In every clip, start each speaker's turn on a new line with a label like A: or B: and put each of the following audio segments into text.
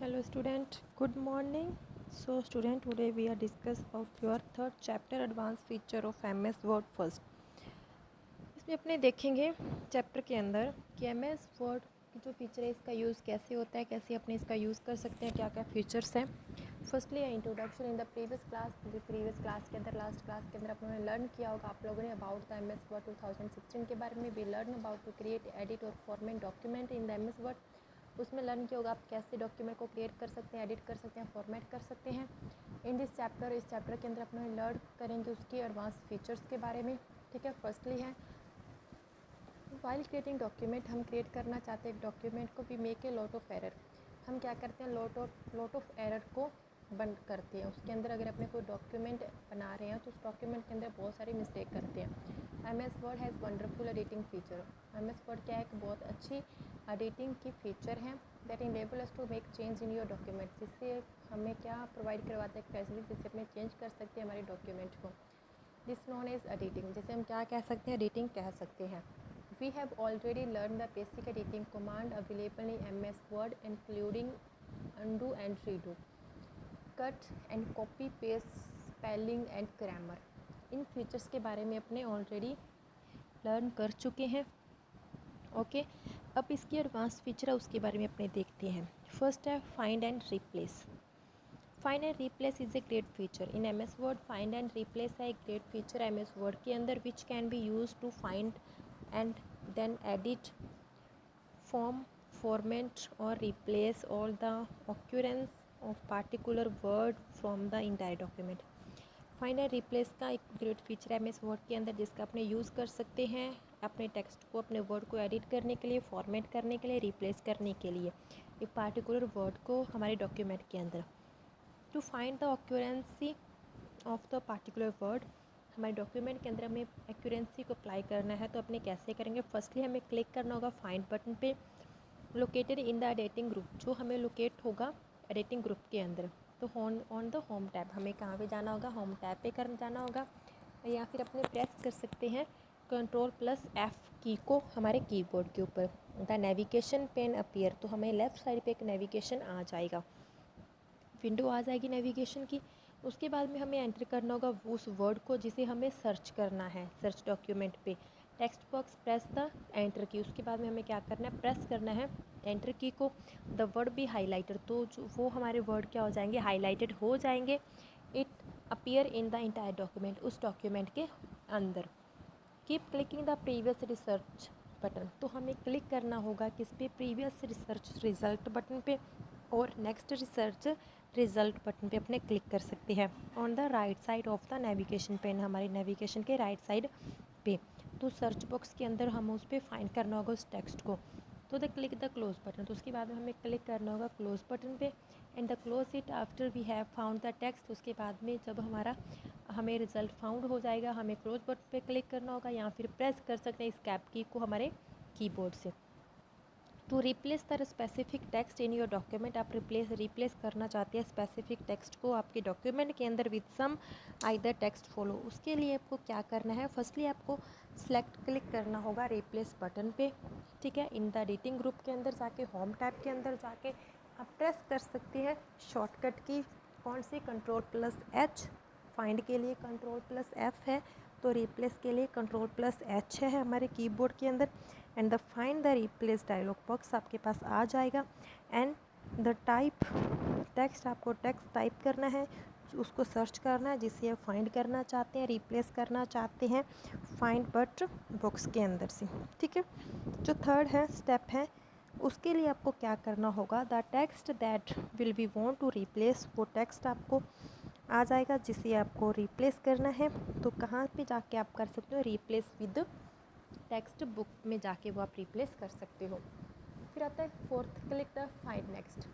A: Hello student, good morning. So student, today we are discuss about your third chapter advanced feature of MS Word first. इसमें अपने देखेंगे chapter के अंदर कि MS Word की जो फीचर है इसका यूज़ कैसे होता है, कैसे अपने इसका यूज़ कर सकते हैं, क्या क्या फीचर्स हैं. Firstly introduction in the previous class के अंदर लास्ट क्लास के अंदर आप लोगों ने लर्न किया होगा आप लोगों ने अबाउट द MS Word 2016 के बारे में. We learn about to create edit और format document in the MS Word. उसमें लर्न किया होगा आप कैसे डॉक्यूमेंट को क्रिएट कर सकते हैं, एडिट कर सकते हैं, फॉर्मेट कर सकते हैं. इन दिस चैप्टर इस चैप्टर के अंदर अपने लर्न करेंगे उसके एडवांस फीचर्स के बारे में. ठीक है. फर्स्टली है वाइल क्रिएटिंग डॉक्यूमेंट. हम क्रिएट करना चाहते हैं एक डॉक्यूमेंट को, we make a lot of error. हम क्या करते हैं, लॉट ऑफ एरर को बंद करते हैं. उसके अंदर अगर अपने कोई डॉक्यूमेंट बना रहे हैं तो उस डॉक्यूमेंट के अंदर बहुत सारी मिस्टेक करते हैं. MS Word has wonderful editing feature. MS Word क्या है, एक बहुत अच्छी एडिटिंग की फीचर है that enable us to make change in your document. जिससे हमें क्या प्रोवाइड करवाता है, फैसिलिटी जिससे अपने चेंज कर सकते हैं हमारे डॉक्यूमेंट को. This known as editing. जैसे हम क्या कह सकते हैं, एडिटिंग कह सकते हैं. We have already learn the basic editing command available in MS Word including undo and redo, cut and copy paste, spelling and grammar. इन फीचर्स के बारे में अपने ऑलरेडी लर्न कर चुके हैं. ओके. अब इसकी एडवांस फीचर है उसके बारे में अपने देखते हैं. फर्स्ट है find and replace. Find and replace is a great feature in MS word. Find and replace है एक ग्रेट फीचर MS वर्ड के अंदर which can be use to find and then edit, format और replace all the occurrence of particular word from the entire document. Find and replace का एक great feature है MS word के अंदर जिसका अपने यूज़ कर सकते हैं अपने टेक्स्ट को, अपने वर्ड को एडिट करने के लिए, फॉर्मेट करने के लिए, रिप्लेस करने के लिए एक पार्टिकुलर वर्ड को हमारे डॉक्यूमेंट के अंदर. To find the occurrence of the particular word. हमारे डॉक्यूमेंट के अंदर हमें एक्यूरेंसी को अप्लाई करना है तो अपने कैसे करेंगे. फर्स्टली हमें क्लिक करना होगा फाइंड बटन पे, located in the editing group, जो हमें लोकेट होगा एडिटिंग ग्रुप के अंदर. तो ऑन द होम टैब हमें कहाँ पे जाना होगा, होम टैब पे कर जाना होगा, या फिर अपने प्रेस कर सकते हैं Ctrl+F की को हमारे कीबोर्ड के ऊपर. द नेविगेशन पेन अपीयर, तो हमें लेफ़्ट साइड पे एक नेविगेशन आ जाएगा, विंडो आ जाएगी नेविगेशन की. उसके बाद में हमें एंटर करना होगा उस वर्ड को जिसे हमें सर्च करना है. सर्च डॉक्यूमेंट पे text box press the enter की. उसके बाद में हमें क्या करना है, प्रेस करना है एंटर की को. द वर्ड बी हाईलाइटेड, तो जो वो हमारे वर्ड क्या हो जाएंगे, हाईलाइटेड हो जाएंगे. It appear in the entire document, उस डॉक्यूमेंट के अंदर. Keep clicking the previous research button, तो हमें क्लिक करना होगा किस पे, प्रीवियस रिसर्च रिजल्ट बटन पे और नेक्स्ट रिसर्च रिजल्ट बटन पे अपने क्लिक कर सकते हैं. On the right side of the navigation pane, हमारी नेविगेशन के राइट साइड पे. तो सर्च बॉक्स के अंदर हम उस पर फाइंड करना होगा उस टेक्स्ट को. तो the click the close button, तो उसके बाद में हमें क्लिक करना होगा क्लोज बटन पे. And the close it after we have found the text. उसके बाद में जब हमें रिजल्ट फाउंड हो जाएगा हमें क्लोज बटन पे क्लिक करना होगा, या फिर प्रेस कर सकते हैं एस्केप की को हमारे कीबोर्ड से. To replace the specific text in your document, आप रिप्लेस करना चाहते हैं स्पेसिफिक टेक्स्ट को आपके डॉक्यूमेंट के अंदर with some either text follow. उसके लिए आपको क्या करना है, फर्स्टली आपको सेलेक्ट क्लिक करना होगा रिप्लेस बटन पे. ठीक है. इन द एडिटिंग ग्रुप के अंदर जाके, होम टैब के अंदर जाके आप प्रेस कर सकते हैं शॉर्टकट की कौन सी, Ctrl+H. फाइंड के लिए Ctrl+F है, तो रिप्लेस के लिए Ctrl+H है हमारे कीबोर्ड के अंदर. And the find the replace dialog box आपके पास आ जाएगा. एंड द टाइप टेक्स्ट, आपको टेक्स्ट टाइप करना है, उसको सर्च करना है जिसे आप फाइंड करना चाहते हैं, रिप्लेस करना चाहते हैं फाइंड बट बॉक्स के अंदर से. ठीक है. जो थर्ड है स्टेप है, उसके लिए आपको क्या करना होगा, the text that will be want to replace, वो टेक्स्ट आपको आ जाएगा जिसे आपको रिप्लेस करना है. तो कहाँ पे जाके आप कर सकते हो, रिप्लेस विद टेक्स्ट बुक में जाके वो आप रिप्लेस कर सकते हो. फिर आता है fourth, click the find next.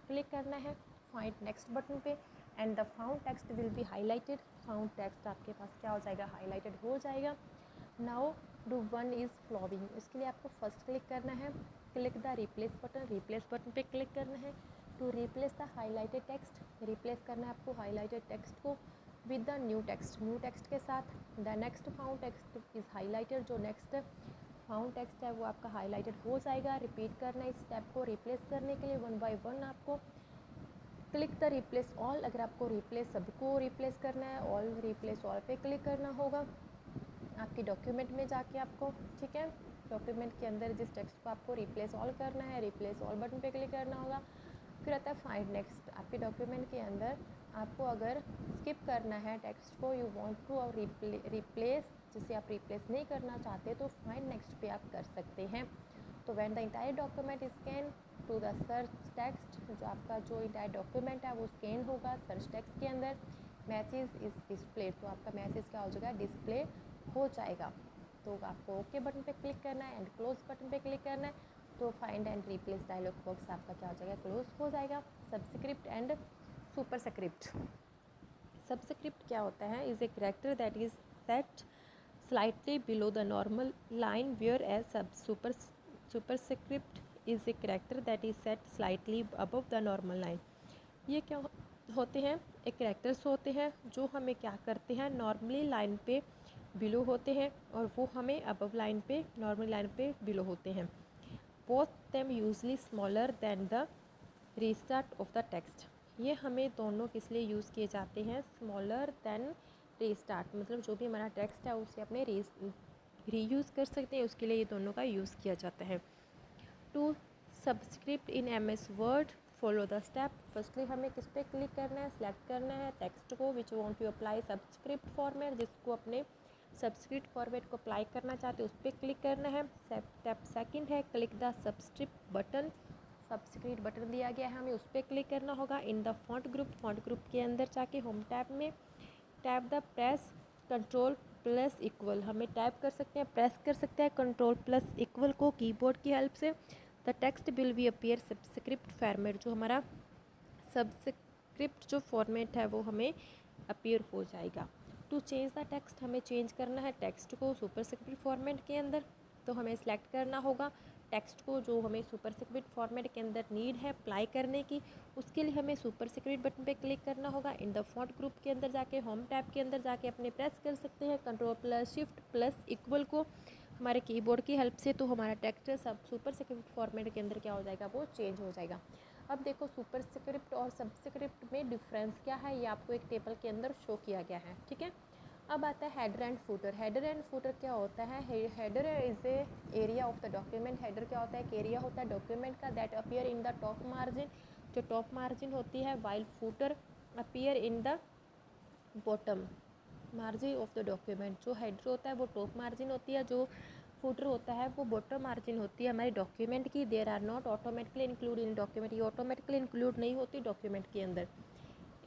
A: क्लिक करना है फाइंड नेक्स्ट बटन पे. And the found text will be highlighted. Found text आपके पास क्या हो जाएगा, हाईलाइटेड हो जाएगा. Now do one is following, इसके लिए आपको फर्स्ट क्लिक करना है, click the replace button. Replace button पे क्लिक करना है. To replace the highlighted text, replace करना है आपको हाईलाइटेड टेक्स्ट को विद द न्यू टेक्स्ट के साथ. The next found text is highlighted, जो नेक्स्ट फाउंड टेक्स्ट है वो आपका हाईलाइटेड हो जाएगा. रिपीट करना है इस स्टेप को रिप्लेस करने के लिए वन बाय वन आपको. क्लिक द रिप्लेस ऑल, अगर आपको रिप्लेस सबको रिप्लेस करना है, ऑल रिप्लेस ऑल पे क्लिक करना होगा आपके डॉक्यूमेंट में जाके आपको, ठीक है। डॉक्यूमेंट के अंदर जिस टेक्स्ट को आपको रिप्लेस ऑल करना है, रिप्लेस ऑल बटन पे क्लिक करना होगा। फिर आता है फाइंड नेक्स्ट। आपके डॉक्यूमेंट के अंदर आपको अगर स्किप करना है टेक्स्ट को, यू वांट टू और रिप्लेस, जिसे आप रिप्लेस नहीं करना चाहते, तो फाइंड नेक्स्ट पे आप कर सकते हैं। तो when the entire document scan to the search text, जो आपका जो इंटायर डॉक्यूमेंट है वो स्कैन होगा सर्च टेक्स्ट के अंदर, मैसेज इज डिस्प्ले, तो आपका मैसेज क्या हो जाएगा, डिस्प्ले हो जाएगा। तो आपको ओके बटन पे क्लिक करना है एंड क्लोज बटन पे क्लिक करना है, तो find and replace dialog box आपका क्या हो जाएगा, क्लोज हो जाएगा। Subscript and superscript. सबस्क्रिप्ट क्या होता है, is a character that is set slightly below the normal line, whereas superscript is a character that is set slightly above the normal line। ये क्या होते हैं, एक कैरेक्टर्स होते हैं जो हमें क्या करते हैं, नॉर्मली लाइन पे बिलो होते हैं और वो हमें अबव लाइन पे, नॉर्मल लाइन पे बिलो होते हैं। Both them usually smaller than the restart of the text. ये हमें दोनों किस लिए यूज़ किए जाते हैं, स्मॉलर दैन रीस्टार्ट, मतलब जो भी हमारा टेक्स्ट है उसे अपने रीयूज़ कर सकते हैं, उसके लिए ये दोनों का यूज़ किया जाता है। To subscript in MS Word, follow the step. Firstly हमें किस पे क्लिक करना है, सेलेक्ट करना है टेक्स्ट को which want to apply subscript format, जिसको अपने सबस्क्रिप्ट फॉर्मेट को अप्लाई करना चाहते हैं उस पर क्लिक करना है। स्टेप सेकंड है click the subscript button, subscript button दिया गया है हमें उस पर क्लिक करना होगा। इन द फॉन्ट ग्रुप के अंदर जाके होम टैब में tap the press control plus equal, हमें टैप कर सकते हैं, प्रेस कर सकते हैं कंट्रोल प्लस इक्वल को कीबोर्ड की हेल्प से। The text will B appear subscript format, जो हमारा सबस्क्रिप्ट जो फॉर्मेट है वो हमें अपीयर हो जाएगा। टू चेंज द टेक्स्ट, हमें चेंज करना है टेक्स्ट को सुपरस्क्रिप्ट फॉर्मेट के अंदर, तो हमें सेलेक्ट करना होगा टेक्स्ट को जो हमें सुपरस्क्रिप्ट फॉर्मेट के अंदर नीड है अप्लाई करने की, उसके लिए हमें सुपरस्क्रिप्ट बटन पे क्लिक करना होगा। इन द फॉन्ट ग्रुप के अंदर जाके होम टैब के अंदर जाके अपने प्रेस कर सकते हैं control plus shift plus equal को हमारे कीबोर्ड की हेल्प से, तो हमारा टेक्स्ट सब सुपरस्क्रिप्ट फॉर्मेट के अंदर क्या हो जाएगा, वो चेंज हो जाएगा। अब देखो सुपरस्क्रिप्ट और सबस्क्रिप्ट में डिफरेंस क्या है, ये आपको एक टेबल के अंदर शो किया गया है, ठीक है। अब आता है header and footer. Header and footer क्या होता है, header is a area of the document. Header क्या होता है, एक एरिया होता है डॉक्यूमेंट का that appear in the top margin, जो टॉप मार्जिन होती है, while footer appear in the bottom margin of the document. जो हेडर होता है वो टॉप मार्जिन होती है, जो फूटर होता है वो बॉटम मार्जिन होती है हमारे डॉक्यूमेंट की। There are not automatically include in document, ये ऑटोमेटिकली इंक्लूड नहीं होती डॉक्यूमेंट के अंदर।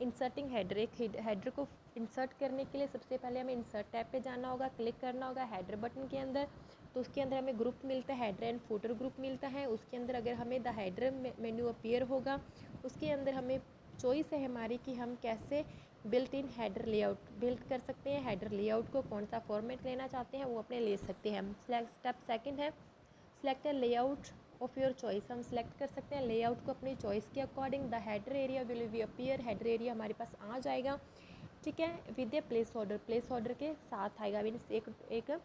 A: इंसर्टिंग हेडर, एक हेडर को इंसर्ट करने के लिए सबसे पहले हमें इंसर्ट टैब पे जाना होगा, क्लिक करना होगा हेडर बटन के अंदर, तो उसके अंदर हमें ग्रुप मिलता है, हेडर एंड फूटर ग्रुप मिलता है। उसके अंदर अगर हमें द हेडर मेन्यू अपीयर होगा, उसके अंदर हमें चॉइस है हमारी कि हम कैसे built in header layout build कर सकते हैं। हेडर लेआउट को कौन सा फॉर्मेट लेना चाहते हैं वो अपने ले सकते हैं। स्टेप सेकंड है select A layout of your choice, हम सेलेक्ट कर सकते हैं लेआउट को अपनी चॉइस के according. The header area will be appear, header area हमारे पास आ जाएगा, ठीक है, विद ए प्लेस ऑर्डर के साथ आएगा, मीन्स एक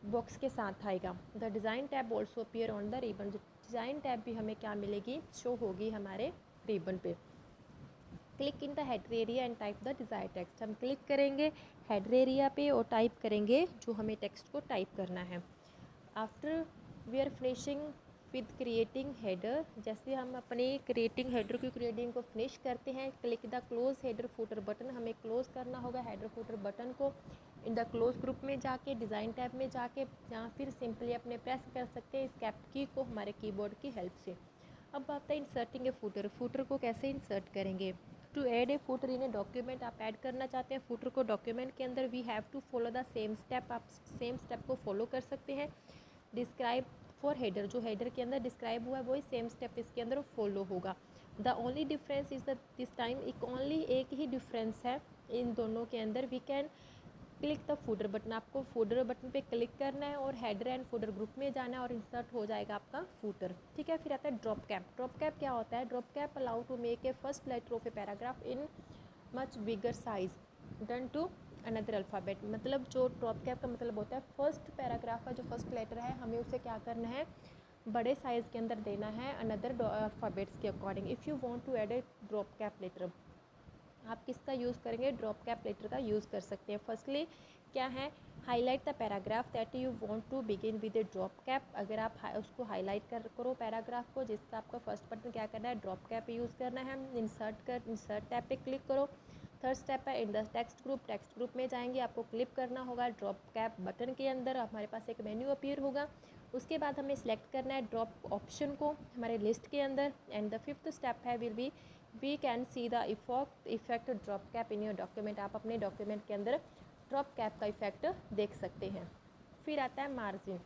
A: बॉक्स के साथ आएगा। The design tab also appear on the ribbon, design tab भी हमें क्या मिलेगी, शो होगी हमारे रिबन पे। Click in the header area and type the desire text, हम क्लिक करेंगे हेडर एरिया पे और टाइप करेंगे जो हमें टेक्स्ट को टाइप करना है। After we are finishing with creating header, जैसे हम अपने क्रिएटिंग हेडर की क्रिएटिंग को फिनिश करते हैं, click the close header footer button, हमें क्लोज करना होगा हेडर फूटर बटन को इन द क्लोज ग्रुप में जाके, डिज़ाइन टैब में जाके, या फिर सिंपली अपने प्रेस कर सकते हैं स्केप की को हमारे कीबोर्ड की हेल्प से। अब आता है इंसर्टिंग ए फूटर, फूटर को कैसे इंसर्ट करेंगे। To add a footer in a document, आप ऐड करना चाहते हैं फूटर को डॉक्यूमेंट के अंदर, we have to follow the same step, आप सेम स्टेप को फॉलो कर सकते हैं। डिस्क्राइब फॉर हेडर, जो हेडर के अंदर डिस्क्राइब हुआ है वही सेम स्टेप इसके अंदर फॉलो होगा। The only difference is the this time, एक ही डिफरेंस है इन दोनों के अंदर। We can click the footer button, आपको फूडर बटन पे क्लिक करना है और हेडर एंड फूडर ग्रुप में जाना है और इंसर्ट हो जाएगा आपका फूटर, ठीक है। फिर आता है ड्रॉप कैप। ड्रॉप कैप क्या होता है, drop cap allow to make a first letter of a paragraph in much bigger size than to another alphabet, मतलब जो ड्रॉप कैप का मतलब होता है फर्स्ट पैराग्राफ का जो फर्स्ट लेटर है हमें उसे क्या करना है, बड़े साइज़ के अंदर देना है अनदर अल्फ़ाबेट्स के according. If you want to add a drop cap letter, आप किसका यूज़ करेंगे? ड्रॉप कैप लेटर का यूज़ कर सकते हैं। फर्स्टली क्या है, highlight the paragraph that you want to begin with a drop cap. अगर आप उसको हाईलाइट करो पैराग्राफ को, जिसका आपका फर्स्ट बटन क्या करना है, ड्रॉप कैप यूज़ करना है। इंसर्ट टैब पे क्लिक करो। थर्ड स्टेप है इन द टेक्स्ट ग्रुप में जाएंगे, आपको क्लिक करना होगा ड्रॉप कैप बटन के अंदर। हमारे पास एक मेन्यू अपीयर होगा, उसके बाद हमें सेलेक्ट करना है ड्रॉप ऑप्शन को हमारे लिस्ट के अंदर। एंड द फिफ्थ स्टेप है will be we can see the effect drop cap in your document. आप अपने डॉक्यूमेंट के अंदर ड्रॉप कैप का इफेक्ट देख सकते हैं। फिर आता है मार्जिन,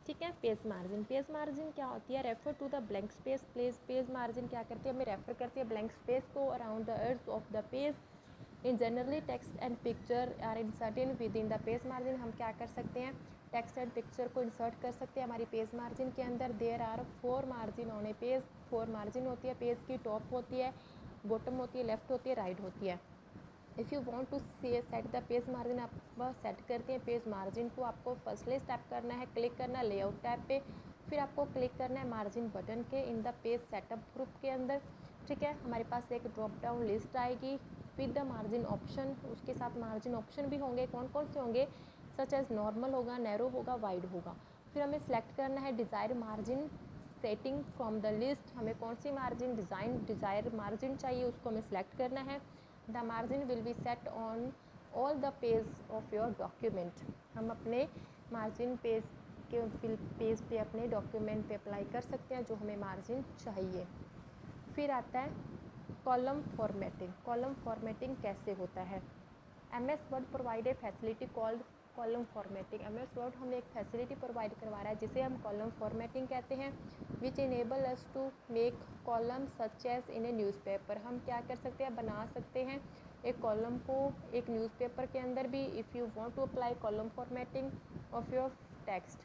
A: ठीक है, पेज मार्जिन। पेज मार्जिन क्या होती है? Refer to the blank space. Page margin क्या करती है? हमें रेफर करती है ब्लैंक स्पेस को around the edge of the page. In generally text and picture are inserted within the page margin. हम क्या कर सकते हैं? टेक्स्ट एंड पिक्चर को इंसर्ट कर सकते हैं हमारी पेज मार्जिन के अंदर। There are 4 margin on a page. 4 margin होती है पेज की। टॉप होती है, बॉटम होती है, लेफ्ट होती है, राइट होती है। If you want to set the page margin, आप सेट करते हैं पेज मार्जिन को। आपको फर्स्टली स्टेप करना है, क्लिक करना है लेआउट टैब पे, फिर आपको क्लिक करना है मार्जिन बटन के इन द पेज सेटअप ग्रुप के अंदर, ठीक है। हमारे पास एक ड्रॉप डाउन लिस्ट आएगी विद द मार्जिन ऑप्शन। उसके साथ मार्जिन ऑप्शन भी होंगे। कौन कौन से होंगे? सच एज नॉर्मल होगा, नैरो होगा, वाइड होगा। फिर हमें सेलेक्ट करना है desire margin setting from the list. हमें कौन सी मार्जिन डिज़ायर मार्जिन चाहिए, उसको हमें सेलेक्ट करना है। The margin will be set on all the page of your document. हम अपने मार्जिन पेज पे अपने डॉक्यूमेंट पे अप्लाई कर सकते हैं जो हमें मार्जिन चाहिए। फिर आता है कॉलम फॉर्मेटिंग। कॉलम फॉर्मेटिंग कैसे होता है? MS word provide a facility called column formatting. MS word हमें एक फैसिलिटी प्रोवाइड करवा रहा है जिसे हम कॉलम फॉर्मेटिंग कहते हैं। Which enable us to make column such as in a newspaper. हम क्या कर सकते हैं? बना सकते हैं एक कॉलम को एक न्यूज़पेपर के अंदर भी। If you want to apply column formatting of your text,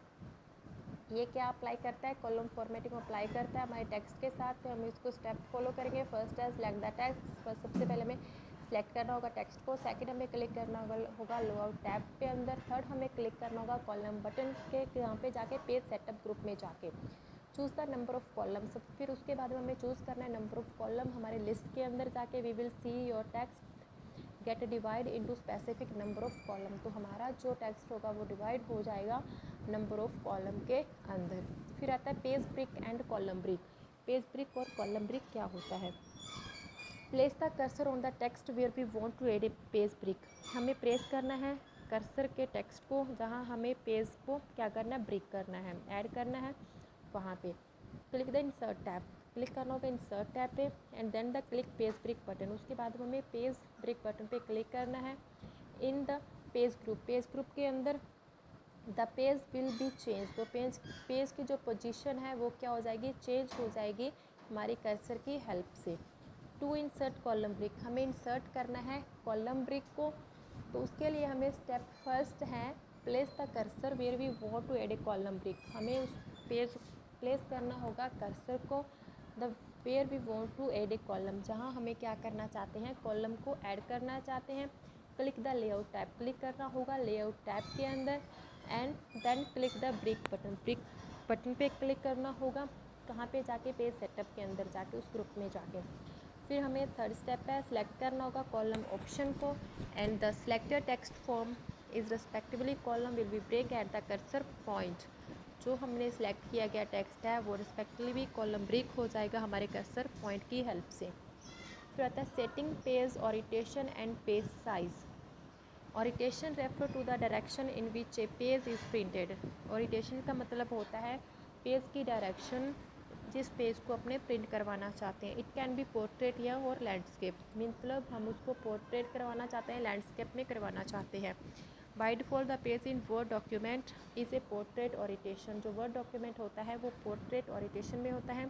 A: ये क्या अप्लाई करता है? कॉलम फॉर्मेटिंग अप्लाई करता है हमारे टेक्स्ट के साथ। तो हम इसको स्टेप फॉलो करेंगे। फर्स्ट है सिलेक्ट द टेक्स्ट। फर्स्ट सबसे पहले हमें सेलेक्ट करना होगा टेक्स्ट को। सेकंड हमें क्लिक करना होगा लेआउट टैब पे अंदर। थर्ड हमें क्लिक करना होगा कॉलम बटन के यहाँ पे जाके पेज सेटअप ग्रुप में जाके choose the number of columns. फिर उसके बाद हमें चूज़ करना है नंबर ऑफ कॉलम। हमारे लिस्ट के अंदर जाके we will see your text get divide into specific number of column. तो हमारा जो टेक्स्ट होगा वो डिवाइड हो जाएगा नंबर ऑफ कॉलम के अंदर। फिर आता है page break and column break. Page break और कॉलम ब्रिक क्या होता है? Place the cursor on the text where we want to add a page break. हमें प्रेस करना है कर्सर के टेक्स्ट को जहाँ हमें पेज को क्या करना है? ब्रिक करना है, ऐड करना है वहाँ पे। Click the insert tab, click करना होगा इंसर्ट टैब पे and then the click page break button. उसके बाद हमें पेज ब्रिक बटन पे क्लिक करना है इन द पेज ग्रुप के अंदर। The page will be change. तो पेज की जो पोजीशन है वो क्या हो जाएगी? चेंज हो जाएगी हमारी कर्सर की हेल्प से। टू इंसर्ट कॉलम ब्रिक, हमें इंसर्ट करना है कॉलम ब्रिक को। तो उसके लिए हमें स्टेप फर्स्ट है place the cursor where we want to add a column break. हमें उस पेज प्लेस करना होगा कर्सर को the where we want to add a column, जहाँ हमें क्या करना चाहते हैं? कॉलम को ऐड करना चाहते हैं। Click the layout tab, click करना होगा लेआउट टैब के अंदर and then click the break button पे क्लिक करना होगा। कहाँ पे जाके? पेज सेटअप के अंदर जाके, उस ग्रुप में जाके। फिर हमें थर्ड स्टेप है सिलेक्ट करना होगा कॉलम ऑप्शन को and the selected text form is respectively column will be break at the cursor point. जो हमने सेलेक्ट किया गया टेक्स्ट है वो रिस्पेक्टिवली कॉलम ब्रेक हो जाएगा हमारे कर्सर पॉइंट की हेल्प से। फिर आता है setting page orientation and page size. Orientation refer to the direction in which a page is printed. Orientation का मतलब होता है पेज की डायरेक्शन जिस पेज को अपने प्रिंट करवाना चाहते हैं। इट कैन बी पोर्ट्रेट या और लैंडस्केप, मतलब हम उसको पोर्ट्रेट करवाना चाहते हैं, लैंडस्केप में करवाना चाहते हैं। By default the page in Word document is a portrait orientation. जो वर्ड डॉक्यूमेंट होता है वो पोर्ट्रेट ओरिएंटेशन में होता है।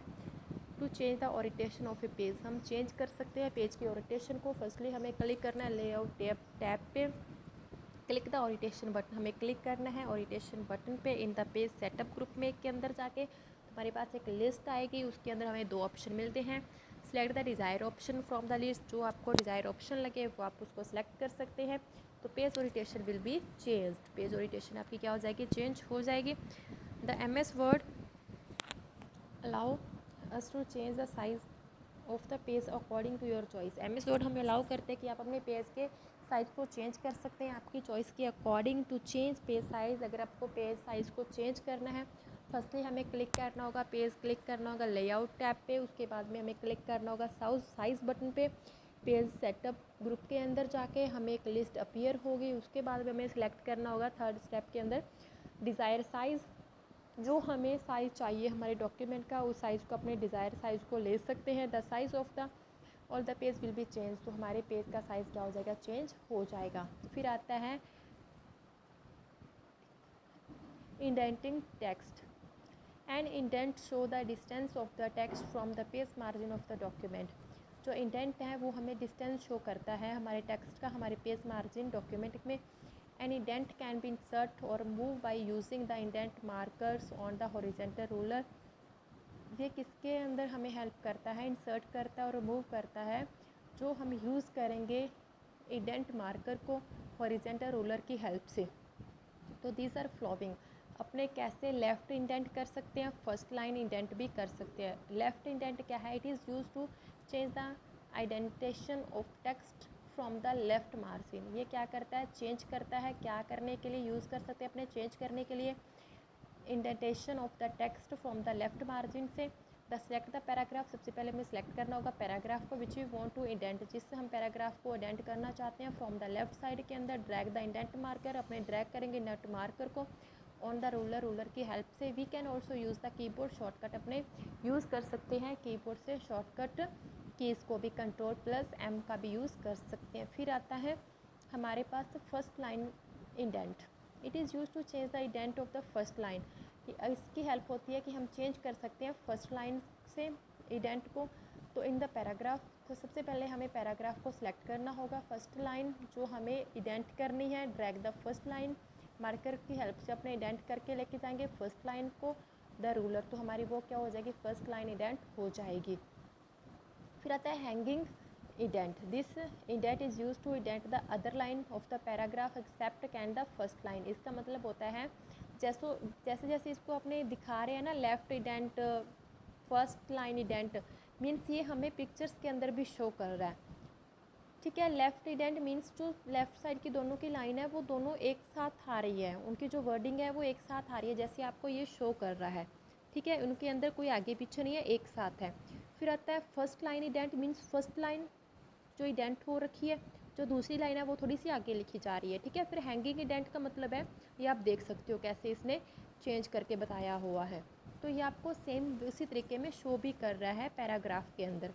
A: To change the orientation of a page, हम चेंज कर सकते हैं पेज की ओरिएंटेशन को। फर्स्टली हमें क्लिक करना है लेआउट टैब पे, क्लिक द ओरिएंटेशन बटन, हमें क्लिक करना है ओरिएंटेशन बटन पे इन द पेज सेटअप ग्रुप में के अंदर जाके। हमारे पास एक लिस्ट आएगी, उसके अंदर हमें 2 ऑप्शन मिलते हैं। Select the desire option from the list, जो आपको डिज़ायर ऑप्शन लगे वो आप उसको सेलेक्ट कर सकते हैं। तो page orientation will be changed, page orientation आपकी क्या हो जाएगी? चेंज हो जाएगी। The MS Word allow us to change the size of the page according to your choice. M S Word हमें अलाउ करते हैं कि आप अपने पेज के साइज़ को चेंज कर सकते हैं आपकी चॉइस के according to change page size. अगर आपको पेज साइज़ को चेंज करना है, फर्स्टली हमें क्लिक करना होगा, पेज क्लिक करना होगा लेआउट टैब पे, उसके बाद में हमें क्लिक करना होगा साइज़ बटन पे। पेज सेटअप ग्रुप के अंदर जाके हमें एक लिस्ट अपीयर होगी, उसके बाद में हमें सिलेक्ट करना होगा थर्ड स्टेप के अंदर डिज़ायर साइज़। जो हमें साइज़ चाहिए हमारे डॉक्यूमेंट का, उस साइज़ को अपने डिज़ायर साइज़ को ले सकते हैं। द साइज़ ऑफ द और the page will be change, तो हमारे पेज का साइज़ क्या हो जाएगा, चेंज हो जाएगा। फिर आता है indenting text. An indent show the distance of the text from the page margin of the document. जो इंडेंट है वो हमें डिस्टेंस शो करता है हमारे टेक्स्ट का हमारे पेज मार्जिन डॉक्यूमेंट में। An indent can be insert or move by using the indent markers on the horizontal ruler। ये किसके अंदर हमें हेल्प करता है, इंसर्ट करता है और मूव करता है, जो हम यूज़ करेंगे इंडेंट मार्कर को हॉरिजेंटल रूलर की हेल्प से। तो दीज आर फ्लॉविंग। अपने कैसे लेफ़्ट इंडेंट कर सकते हैं, फर्स्ट लाइन इंडेंट भी कर सकते हैं। लेफ़्ट इंडेंट क्या है, it is use to change the indentation of text from the left margin. ये क्या करता है, चेंज करता है। क्या करने के लिए यूज़ कर सकते हैं अपने चेंज करने के लिए, indentation of the text from the left margin से। द सेलेक्ट द पैराग्राफ, सबसे पहले हमें सेलेक्ट करना होगा पैराग्राफ को which we want to indent, जिससे हम पैराग्राफ को इंडेंट करना चाहते हैं। फ्रॉम द लेफ्ट साइड के अंदर ड्रैग द इंडेंट मार्कर, अपने ड्रैग करेंगे इंडेंट मार्कर को ऑन द रूलर की हेल्प से। We can also use the keyboard shortcut, अपने यूज़ कर सकते हैं कीबोर्ड से शॉर्टकट कीज़ को भी, Ctrl+M का भी यूज़ कर सकते हैं। फिर आता है हमारे पास first line indent. It is use to change the indent of the first line. इसकी हेल्प होती है कि हम चेंज कर सकते हैं फर्स्ट लाइन से इंडेंट को। तो इन द पैराग्राफ, तो सबसे पहले हमें पैराग्राफ को सिलेक्ट करना होगा, फर्स्ट लाइन जो हमें इंडेंट करनी है। Drag the first line, marker की हेल्प से अपने इंडेंट करके लेके जाएंगे फर्स्ट लाइन को द रूलर, तो हमारी वो क्या हो जाएगी, फर्स्ट लाइन इंडेंट हो जाएगी। फिर आता है hanging indent. This indent is use to indent the other line of the paragraph except can the first line. इसका मतलब होता है जैसे जैसे इसको अपने दिखा रहे हैं ना, left indent, first line indent, means ये हमें पिक्चर्स के अंदर भी शो कर रहा है। ठीक है, लेफ़्ट इंडेंट मीन्स जो लेफ़्ट साइड की दोनों की लाइन है वो दोनों एक साथ आ रही है, उनकी जो वर्डिंग है वो एक साथ आ रही है, जैसे आपको ये शो कर रहा है। ठीक है, उनके अंदर कोई आगे पीछे नहीं है, एक साथ है। फिर आता है first line indent, means first line जो इंडेंट हो रखी है, जो दूसरी लाइन है वो थोड़ी सी आगे लिखी जा रही है। ठीक है, फिर हैंगिंग इंडेंट का मतलब है, ये आप देख सकते हो कैसे इसने चेंज करके बताया हुआ है। तो ये आपको सेम उसी तरीके में शो भी कर रहा है पैराग्राफ के अंदर।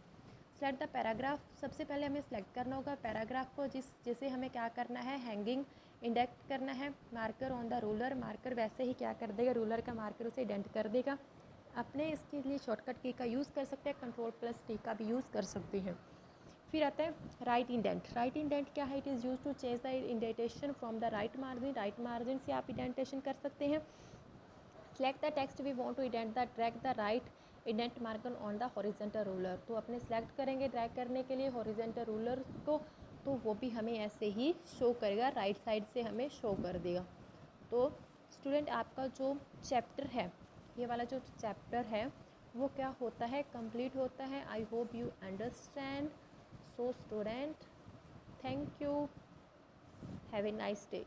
A: सेलेक्ट द पैराग्राफ, सबसे पहले हमें सेलेक्ट करना होगा पैराग्राफ को, जैसे हमें क्या करना है, हैंगिंग इंडेंट करना है। Marker on the ruler, marker वैसे ही क्या कर देगा, रूलर का मार्कर उसे इंडेंट कर देगा। अपने इसके लिए शॉर्टकट की का यूज़ कर सकते हैं, Ctrl+T का भी यूज़ कर सकते हैं। फिर आता है राइट इंडेंट। राइट इंडेंट क्या है, it is use to change the indentation from the right margin. Right margin से आप इंडेंटेशन कर सकते हैं। Select the text we want to indent the, drag the right indent marker on the horizontal ruler. तो अपने select करेंगे drag करने के लिए हॉरिजेंटल रूलर को, तो वो भी हमें ऐसे ही शो करेगा, राइट साइड से हमें शो कर देगा। तो स्टूडेंट आपका जो चैप्टर है, ये वाला जो चैप्टर है वो क्या होता है, कंप्लीट होता है। I hope you understand. So student, thank you, have a nice day.